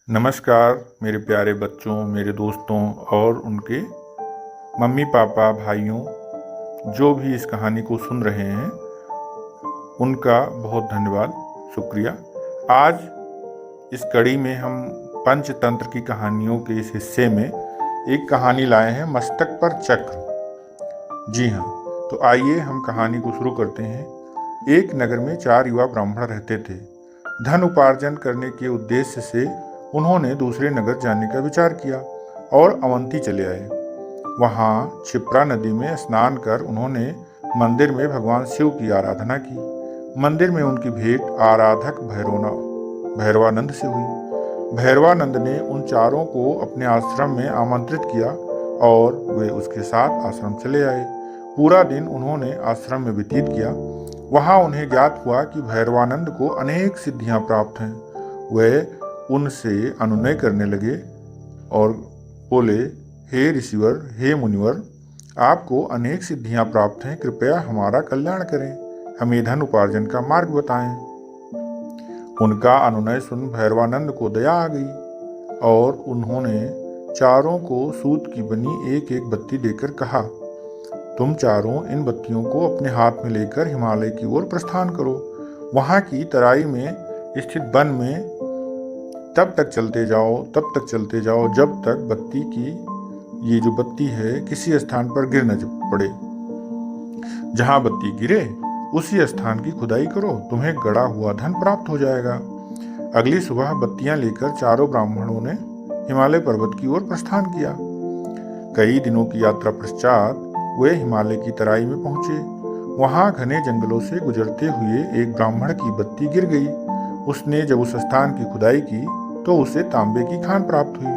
नमस्कार मेरे प्यारे बच्चों, मेरे दोस्तों और उनके मम्मी पापा भाइयों, जो भी इस कहानी को सुन रहे हैं उनका बहुत धन्यवाद, शुक्रिया। आज इस कड़ी में हम पंचतंत्र की कहानियों के इस हिस्से में एक कहानी लाए हैं, मस्तक पर चक्र। जी हाँ, तो आइए हम कहानी को शुरू करते हैं। एक नगर में 4 युवा ब्राह्मण रहते थे। धन उपार्जन करने के उद्देश्य से उन्होंने दूसरे नगर जाने का विचार किया और अवंती चले आए। वहां क्षिप्रा नदी में स्नान कर उन्होंने मंदिर में भगवान शिव की आराधना की। मंदिर में उनकी भेंट आराधक भैरवानंद से हुई। भैरवानंद ने उन चारों को अपने आश्रम में आमंत्रित किया और वे उसके साथ आश्रम चले आए। पूरा दिन उन्होंने आश्रम में व्यतीत किया। वहां उन्हें ज्ञात हुआ कि भैरवानंद को अनेक सिद्धियां प्राप्त हैं। वे उनसे अनुनय करने लगे और बोले, हे ऋषिवर, हे मुनिवर, आपको अनेक सिद्धियां प्राप्त हैं, कृपया हमारा कल्याण करें, हमें धन उपार्जन का मार्ग बताएं। उनका अनुनय सुन भैरवानंद को दया आ गई और उन्होंने चारों को सूत की बनी एक एक बत्ती देकर कहा, तुम चारों इन बत्तियों को अपने हाथ में लेकर हिमालय की ओर प्रस्थान करो। वहां की तराई में स्थित वन में तब तक चलते जाओ जब तक बत्ती की ये जो बत्ती है किसी स्थान पर गिर न पड़े। जहां बत्ती गिरे उसी स्थान की खुदाई करो, तुम्हें गड़ा हुआ धन प्राप्त हो जाएगा। अगली सुबह बत्तियां लेकर चारों ब्राह्मणों ने हिमालय पर्वत की ओर प्रस्थान किया। कई दिनों की यात्रा पश्चात वे हिमालय की तराई में पहुंचे। वहां घने जंगलों से गुजरते हुए एक ब्राह्मण की बत्ती गिर गई। उसने जब उस स्थान की खुदाई की तो उसे तांबे की खान प्राप्त हुई।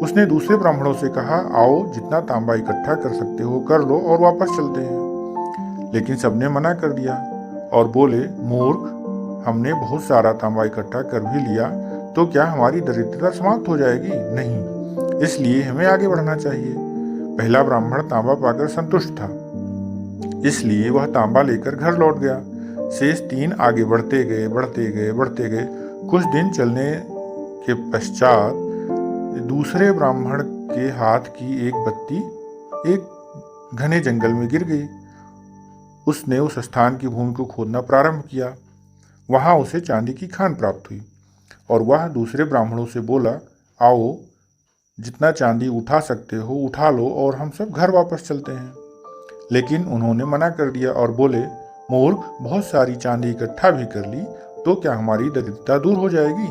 उसने दूसरे ब्राह्मणों से कहा, आओ जितना तांबा इकट्ठा कर सकते हो कर लो और वापस चलते हैं। लेकिन सबने मना कर दिया और बोले, मूर्ख, हमने बहुत सारा तांबा इकट्ठा कर भी लिया तो क्या हमारी दरिद्रता समाप्त हो जाएगी? नहीं, इसलिए हमें आगे बढ़ना चाहिए। पहला ब्राह्मण तांबा पाकर संतुष्ट था, इसलिए वह तांबा लेकर घर लौट गया। शेष 3 आगे बढ़ते गए। कुछ दिन चलने के पश्चात दूसरे ब्राह्मण के हाथ की एक बत्ती एक घने जंगल में गिर गई। उसने उस स्थान की भूमि को खोदना प्रारंभ किया। वहां उसे चांदी की खान प्राप्त हुई और वह दूसरे ब्राह्मणों से बोला, आओ जितना चांदी उठा सकते हो उठा लो और हम सब घर वापस चलते हैं। लेकिन उन्होंने मना कर दिया और बोले, मूर्ख, बहुत सारी चांदी इकट्ठा भी कर ली तो क्या हमारी दरिद्रता दूर हो जाएगी?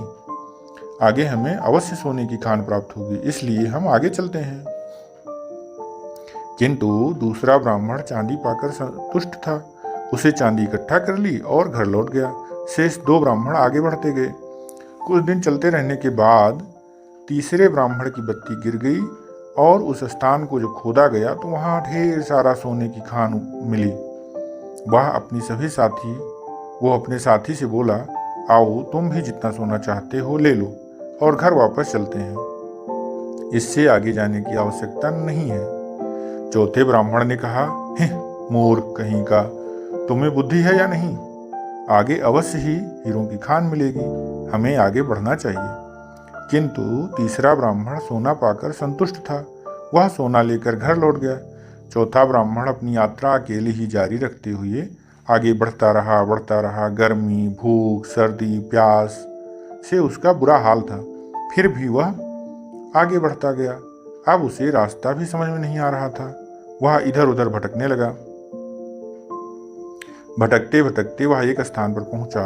आगे हमें अवश्य सोने की खान प्राप्त होगी, इसलिए हम आगे चलते हैं। किंतु दूसरा ब्राह्मण चांदी पाकर संतुष्ट था। उसे चांदी इकट्ठा कर ली और घर लौट गया। शेष 2 ब्राह्मण आगे बढ़ते गए। कुछ दिन चलते रहने के बाद तीसरे ब्राह्मण की बत्ती गिर गई और उस स्थान को जब खोदा गया तो वहां ढेर सारा सोने की खान मिली। वह अपने साथी से बोला, आओ तुम भी जितना सोना चाहते हो ले लो और घर वापस चलते हैं, इससे आगे जाने की आवश्यकता नहीं है। चौथे ब्राह्मण ने कहा, मूर्ख कहीं का, तुम्हें बुद्धि है या नहीं? आगे अवश्य ही हीरों की खान मिलेगी, हमें आगे बढ़ना चाहिए। किंतु तीसरा ब्राह्मण सोना पाकर संतुष्ट था। वह सोना लेकर घर लौट गया। चौथा ब्राह्मण अपनी यात्रा अकेले ही जारी रखते हुए आगे बढ़ता रहा। गर्मी, भूख, सर्दी, प्यास से उसका बुरा हाल था, फिर भी वह आगे बढ़ता गया। अब उसे रास्ता भी समझ में नहीं आ रहा था। वह इधर उधर भटकने लगा। भटकते वह एक स्थान पर पहुंचा।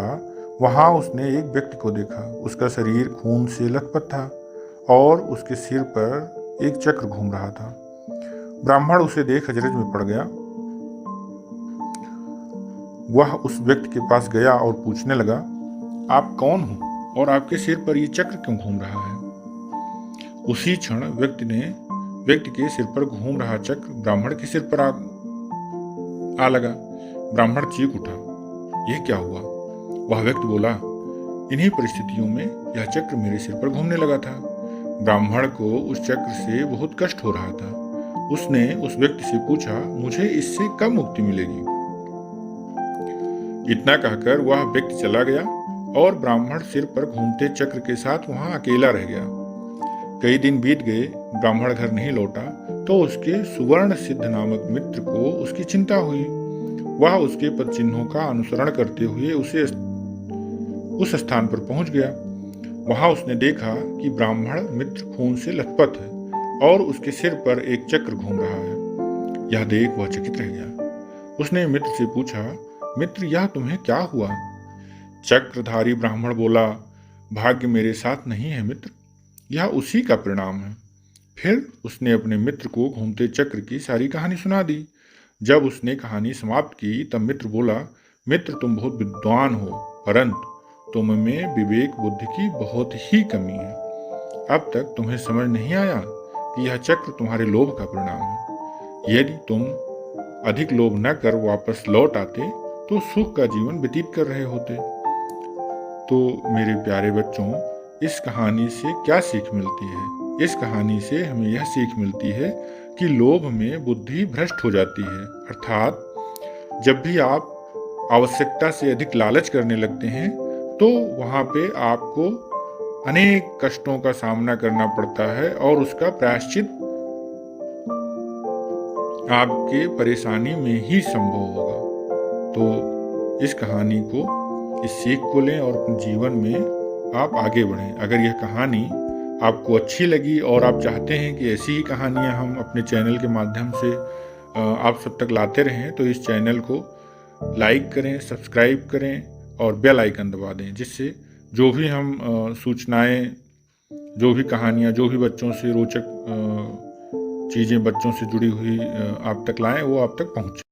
वहां उसने एक व्यक्ति को देखा। उसका शरीर खून से लथपथ था और उसके सिर पर एक चक्र घूम रहा था। ब्राह्मण उसे देख अचरज में पड़ गया। वह उस व्यक्ति के पास गया और पूछने लगा, आप कौन हो और आपके सिर पर यह चक्र क्यों घूम रहा है? उसी क्षण व्यक्ति के सिर पर घूम रहा चक्र ब्राह्मण के सिर पर आ लगा। ब्राह्मण चीख उठा, यह क्या हुआ? वह व्यक्ति बोला, इन्हीं परिस्थितियों में यह चक्र मेरे सिर पर घूमने लगा था। ब्राह्मण को उस चक्र से बहुत कष्ट हो रहा था। उसने उस व्यक्ति से पूछा, मुझे इससे कब मुक्ति मिलेगी? इतना कहकर वह व्यक्ति चला गया और ब्राह्मण सिर पर घूमते चक्र के साथ वहां अकेला रह गया। कई दिन बीत गए, ब्राह्मण घर नहीं लौटा तो उसके सुवर्ण सिद्ध नामक मित्र को उसकी चिंता हुई। वह उसके पद चिन्हों का अनुसरण करते हुए उस स्थान पर पहुंच गया। वहां उसने देखा कि ब्राह्मण मित्र खून से लथपथ है और उसके सिर पर एक चक्र घूम रहा है। यह देख वह चकित रह गया। उसने मित्र से पूछा, मित्र, यह तुम्हें क्या हुआ? चक्रधारी ब्राह्मण बोला, भाग्य मेरे साथ नहीं है मित्र, यह उसी का परिणाम है। फिर उसने अपने मित्र को घूमते चक्र की सारी कहानी सुना दी। जब उसने कहानी समाप्त की तब मित्र बोला, मित्र, तुम बहुत विद्वान हो, परंतु तुम में विवेक बुद्धि की बहुत ही कमी है। अब तक तुम्हें समझ नहीं आया कि यह चक्र तुम्हारे लोभ का परिणाम है। यदि तुम अधिक लोभ न कर वापस लौट आते तो सुख का जीवन व्यतीत कर रहे होते। तो मेरे प्यारे बच्चों, इस कहानी से क्या सीख मिलती है? इस कहानी से हमें यह सीख मिलती है कि लोभ में बुद्धि भ्रष्ट हो जाती है। अर्थात जब भी आप आवश्यकता से अधिक लालच करने लगते हैं तो वहां पे आपको अनेक कष्टों का सामना करना पड़ता है और उसका प्रायश्चित आपके परेशानी में ही संभव होगा। तो इस कहानी को, इस सीख को लें और अपने जीवन में आप आगे बढ़ें। अगर यह कहानी आपको अच्छी लगी और आप चाहते हैं कि ऐसी ही कहानियां हम अपने चैनल के माध्यम से आप सब तक लाते रहें, तो इस चैनल को लाइक करें, सब्सक्राइब करें और बेल आइकन दबा दें, जिससे जो भी हम सूचनाएं, जो भी कहानियां, जो भी बच्चों से रोचक चीज़ें बच्चों से जुड़ी हुई आप तक लाएं, वो आप तक पहुँचे।